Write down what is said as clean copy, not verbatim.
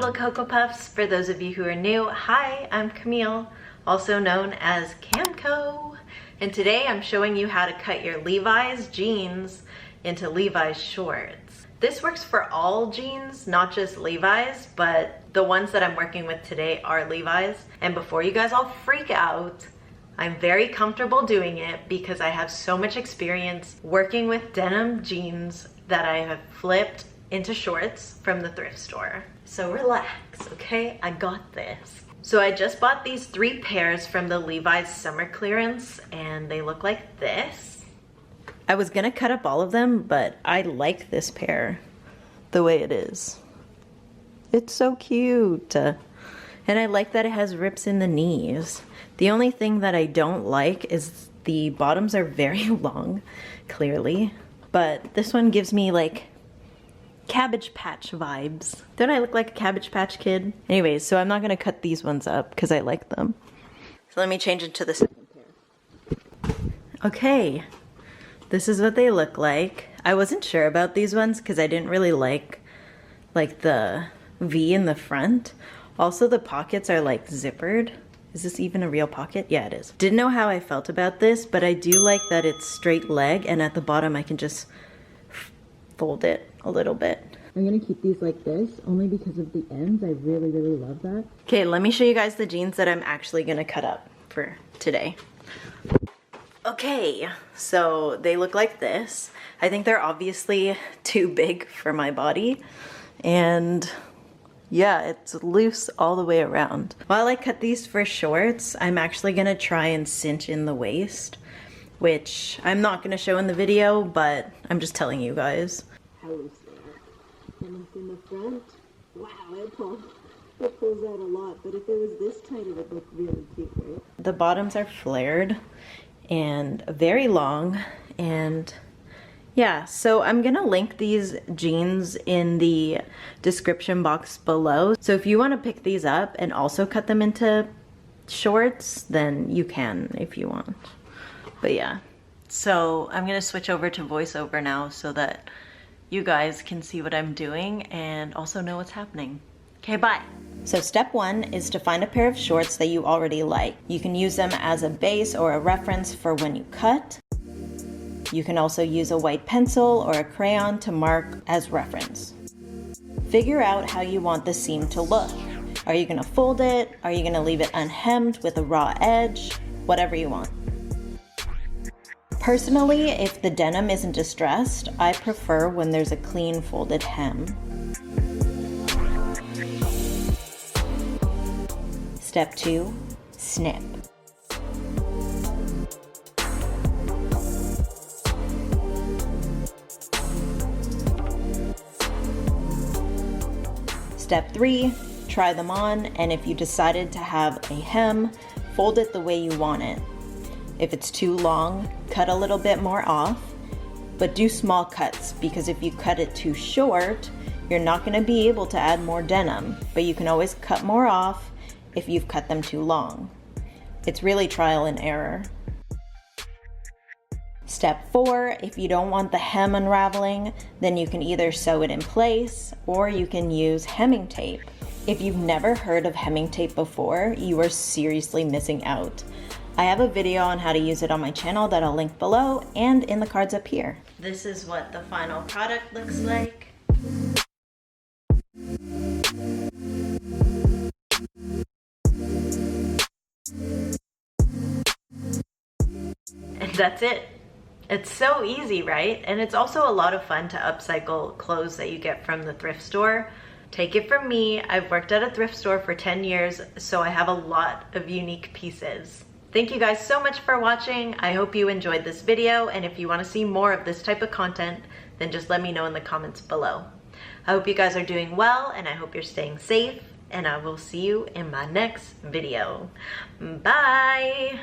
little Cocoa Puffs. For those of you who are new, hi, I'm Camille, also known as Camco. And today I'm showing you how to cut your Levi's jeans into Levi's shorts. This works for all jeans, not just Levi's, but the ones that I'm working with today are Levi's. And before you guys all freak out, I'm very comfortable doing it because I have so much experience working with denim jeans that I have flipped into shorts from the thrift store. So relax, okay? I got this. So I just bought these 3 pairs from the Levi's summer clearance and they look like this. I was gonna cut up all of them, but I like this pair the way it is. It's so cute. And I like that it has rips in the knees. The only thing that I don't like is the bottoms are very long, clearly. But this one gives me like Cabbage Patch vibes. Don't I look like a Cabbage Patch kid? Anyways, so I'm not gonna cut these ones up because I like them. So let me change into the second pair. Okay, this is what they look like. I wasn't sure about these ones because I didn't really like the V in the front. Also, the pockets are like zippered. Is this even a real pocket? Yeah, it is. Didn't know how I felt about this, but I do like that it's straight leg and at the bottom I can just fold it a little bit. I'm gonna keep these like this only because of the ends. I really, really love that. Okay, let me show you guys the jeans that I'm actually gonna cut up for today. Okay, so they look like this. I think they're obviously too big for my body and yeah, it's loose all the way around. While I cut these for shorts, I'm actually gonna try and cinch in the waist, which I'm not gonna show in the video, but I'm just telling you guys. How loose they are. And in the front, wow, it pulls out a lot, but if it was this tight, it would look really cute, right? The bottoms are flared and very long, and yeah, so I'm gonna link these jeans in the description box below. So if you wanna pick these up and also cut them into shorts, then you can if you want. But yeah, so I'm gonna switch over to voiceover now so that you guys can see what I'm doing and also know what's happening. Okay, bye. So step 1 is to find a pair of shorts that you already like. You can use them as a base or a reference for when you cut. You can also use a white pencil or a crayon to mark as reference. Figure out how you want the seam to look. Are you gonna fold it? Are you gonna leave it unhemmed with a raw edge? Whatever you want. Personally, if the denim isn't distressed, I prefer when there's a clean folded hem. Step 2, snip. Step 3, try them on, and if you decided to have a hem, fold it the way you want it. If it's too long, cut a little bit more off, but do small cuts because if you cut it too short, you're not going to be able to add more denim, but you can always cut more off if you've cut them too long. It's really trial and error. Step 4, if you don't want the hem unraveling, then you can either sew it in place or you can use hemming tape. If you've never heard of hemming tape before, you are seriously missing out. I have a video on how to use it on my channel that I'll link below and in the cards up here. This is what the final product looks like. And that's it. It's so easy, right? And it's also a lot of fun to upcycle clothes that you get from the thrift store. Take it from me, I've worked at a thrift store for 10 years, so I have a lot of unique pieces. Thank you guys so much for watching. I hope you enjoyed this video, and if you want to see more of this type of content, then just let me know in the comments below. I hope you guys are doing well, and I hope you're staying safe, and I will see you in my next video. Bye!